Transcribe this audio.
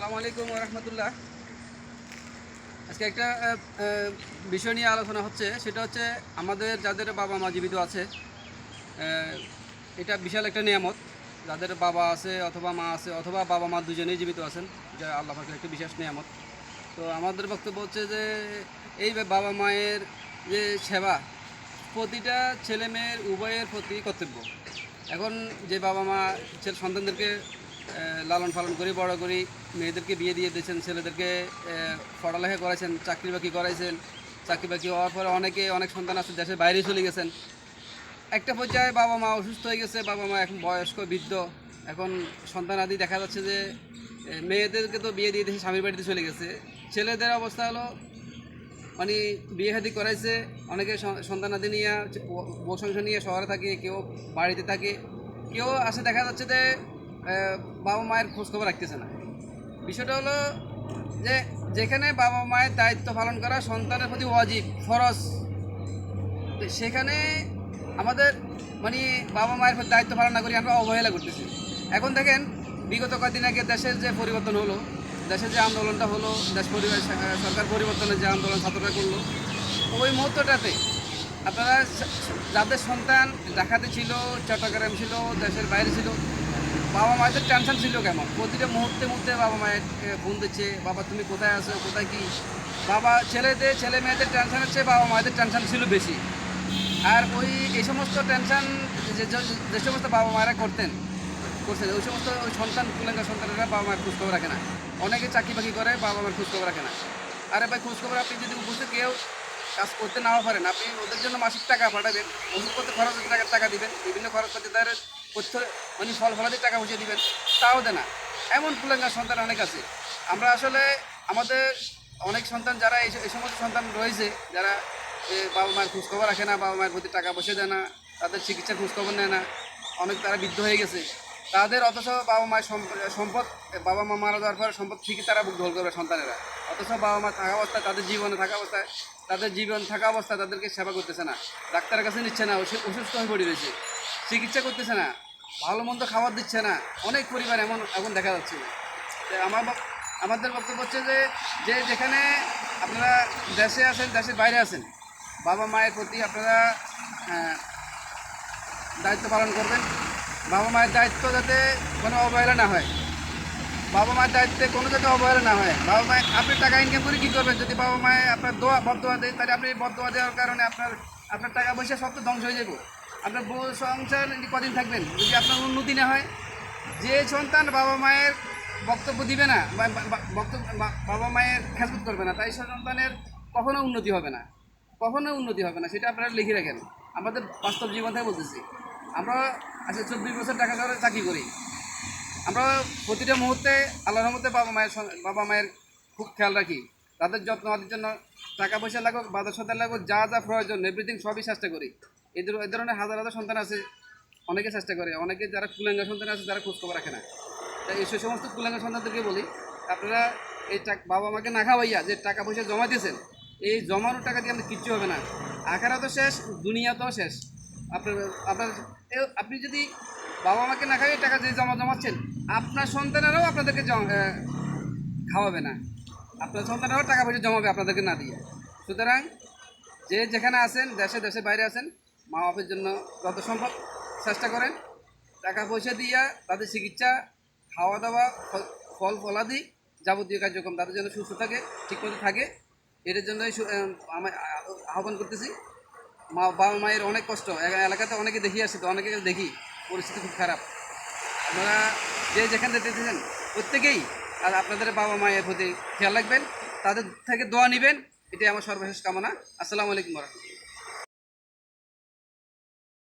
আসসালামু আলাইকুম রহমতুল্লাহ। আজকে একটা বিষয় নিয়ে আলোচনা হচ্ছে, সেটা হচ্ছে আমাদের যাদের বাবা মা জীবিত আছে, এটা বিশাল একটা নিয়ামত। যাদের বাবা আছে অথবা মা আছে অথবা বাবা মা দুজনেই জীবিত আছেন, যা আল্লাহ পাকের একটা বিশেষ নিয়ামত। তো আমাদের বক্তব্য হচ্ছে যে এই বাবা মায়ের যে সেবা, প্রতিটা ছেলে মেয়ের উভয়ের প্রতি কর্তব্য। এখন যে বাবা মা সন্তানদেরকে লালন পালন করি, বড় করি, মেয়েদেরকে বিয়ে দিয়ে দিয়েছেন, ছেলেদেরকে পড়ালেখা করাইছেন, চাকরি বাকরি করাইছেন, চাকরি বাকরি হওয়ার পরে অনেক সন্তান আছে দেশের বাইরে চলে গেছেন। একটা পর্যায়ে বাবা মা অসুস্থ হয়ে গেছে, বাবা মা এখন বয়স্ক বৃদ্ধ, এখন সন্তান আদি দেখা যাচ্ছে যে মেয়েদেরকে তো বিয়ে দিয়ে দিয়েছে, স্বামীর বাড়িতে চলে গেছে। ছেলেদের অবস্থা হলো মানে বিয়ে শাদি করাইছে, অনেকে সন্তানাদি নিয়ে বউ সংসার নিয়ে শহরে থাকে, কেউ বাড়িতে থাকে, কেউ আসে দেখা যাচ্ছে যে বাবা মায়ের খোঁজখবর রাখতেছে না। বিষয়টা হলো যে যেখানে বাবা মায়ের দায়িত্ব পালন করা সন্তানের প্রতি ওয়াজিব, ফরজ, সেখানে আমাদের মানে বাবা মায়ের প্রতি দায়িত্ব পালন না করি আমরা অবহেলা করতেছি। এখন দেখেন, বিগত কয়েকদিন আগে দেশের যে পরিবর্তন হলো, দেশের যে আন্দোলনটা হলো, সরকার পরিবর্তনের যে আন্দোলন ছাত্ররা করলো, ওই মুহূর্তটাতে আপনারা যাদের সন্তান ঢাকাতে ছিল, চট্টগ্রাম ছিল, দেশের বাইরে ছিল, বাবা মায়েদের টেনশন ছিল কেমন? প্রতিটা মুহূর্তে মুহূর্তে বাবা মায়ের ফোন দিচ্ছে, বাবা তুমি কোথায় আছো, কোথায় কি। ছেলে মেয়েদের টেনশন হচ্ছে, বাবা মায়েদের টেনশন ছিল বেশি। আর এই সমস্ত টেনশন যে সমস্ত বাবা মায়েরা করছেন, ওই সমস্ত ওই কুলেঙ্গা সন্তানেরা বাবা মায়ের খোঁজখবর রাখে না। অনেকে চাকরি বাকরি করে, বাবা মায়ের খোঁজখবর রাখে না। আরে ভাই, খোঁজখবর আপনি যদি উপস্থিত কেউ কাজ করতে নাও পারেন, আপনি ওদের জন্য মাসিক টাকা পাঠাবেন, ওষুধ করতে খরচের টাকা দিবেন, বিভিন্ন খরচ করতে তাদের ফলাদি টাকা পয়সা দিবেন, তাও দেয় না। এমন কুলেঙ্গা সন্তান অনেক আছে। আমরা আসলে আমাদের অনেক সন্তান যারা এই সমস্ত সন্তান রয়েছে, যারা বাবা মায়ের খোঁজখবর রাখে না, বাবা মায়ের প্রতি টাকা পয়সা দেয় না, তাদের চিকিৎসার খোঁজখবর নেয় না, অনেক তারা বৃদ্ধ হয়ে গেছে, তাদের অথচ বাবা মায়ের সম্পদ, বাবা মা মারা যাওয়ার পরে সম্পদ ঠিকই তারা বুক দখল করবে সন্তানেরা। অথচ বাবা মা থাকা অবস্থায়, তাদের জীবন থাকা অবস্থায় তাদেরকে সেবা করতেছে না, ডাক্তারের কাছে নিচ্ছে না, অসুস্থ হয়ে পড়ে রয়েছে, চিকিৎসা করতেছে না, ভালো মন্দ খাবার দিচ্ছে না। অনেক পরিবার এখন দেখা যাচ্ছে। আমাদের বক্তব্য হচ্ছে যে যেখানে আপনারা দেশে আছেন, দেশের বাইরে আছেন, বাবা মায়ের প্রতি আপনারা দায়িত্ব পালন করবেন। বাবা মায়ের দায়িত্ব যাতে কোনো অবহেলা না হয়, বাবা মায়ের দায়িত্বে কোনো যাতে অবহেলা না হয়। বাবা মায়ের আপনি টাকা ইনকাম করে কী করবেন? যদি বাবা মায়ের আপনার বদদোয়া দেয়, তাহলে আপনি বদদোয়া দেওয়ার কারণে আপনার টাকা পয়সা সব তো ধ্বংস হয়ে যাব। আপনার বউ সংসার কদিন থাকবেন যদি আপনার উন্নতি না হয়? যে সন্তান বাবা মায়ের বক্তব্য দিবে না, বাবা মায়ের খেজমত করবে না, তাই সন্তানের কখনো উন্নতি হবে না, সেটা আপনারা লিখে রাখেন। আমাদের বাস্তব জীবন থেকে বলতেছি। আমরা আচ্ছা 24 বছর টাকা করে চাকরি করি, আমরা প্রতিটা মুহূর্তে আল্লাহর রহমতে বাবা মায়ের খুব খেয়াল রাখি। তাদের যত্ন নেওয়ার জন্য টাকা পয়সা লাগুক, বাজার সদার লাগুক, যা প্রয়োজন এভরিথিং সবই চেষ্টা করি। এই ধরনের হাজার হাজার সন্তান আছে, অনেকে চেষ্টা করে, অনেকে যারা কুলাঙ্গা সন্তান আছে যারা খোঁজখবর রাখে না। তাই এই সমস্ত কুলাঙ্গা সন্তানদেরকে বলি, আপনারা এই বাবা মাকে না খাওয়াইয়া যে টাকা পয়সা জমা দিয়েছেন, এই জমানো টাকা দিয়ে আমাদের কিচ্ছু হবে না। আখেরা তো শেষ, দুনিয়াতেও শেষ। আপনি যদি বাবা মাকে না খাইয়ে টাকা যে জমাচ্ছেন, আপনার সন্তানেরাও আপনাদেরকে খাওয়াবে না, আপনার সন্তানেরাও টাকা পয়সা জমাবে আপনাদেরকে না দিয়ে। সুতরাং যে যেখানে আছেন, দেশের বাইরে আছেন, মা বাপের জন্য যত সম্ভব চেষ্টা করেন। টাকা পয়সা দিয়া তাদের চিকিৎসা, খাওয়া দাওয়া, ফলাদি, যাবতীয় কার্যক্রম তাদের জন্য সুস্থ থাকে, ঠিকমতো থাকে, এটার জন্যই আমি আহ্বান করতেছি। বাবা মায়ের অনেক কষ্ট, এলাকাতে অনেকে দেখি আসছে, তো অনেকে দেখি পরিস্থিতি খুব খারাপ। আপনারা যে যেখানে দেখতেছেন প্রত্যেকেই আর আপনাদের বাবা মায়ের প্রতি খেয়াল রাখবেন, তাদের থেকে দোয়া নেবেন, এটাই আমার সর্বশেষ কামনা। আসসালামু আলাইকুম ওয়া রাহমাতুল্লাহ।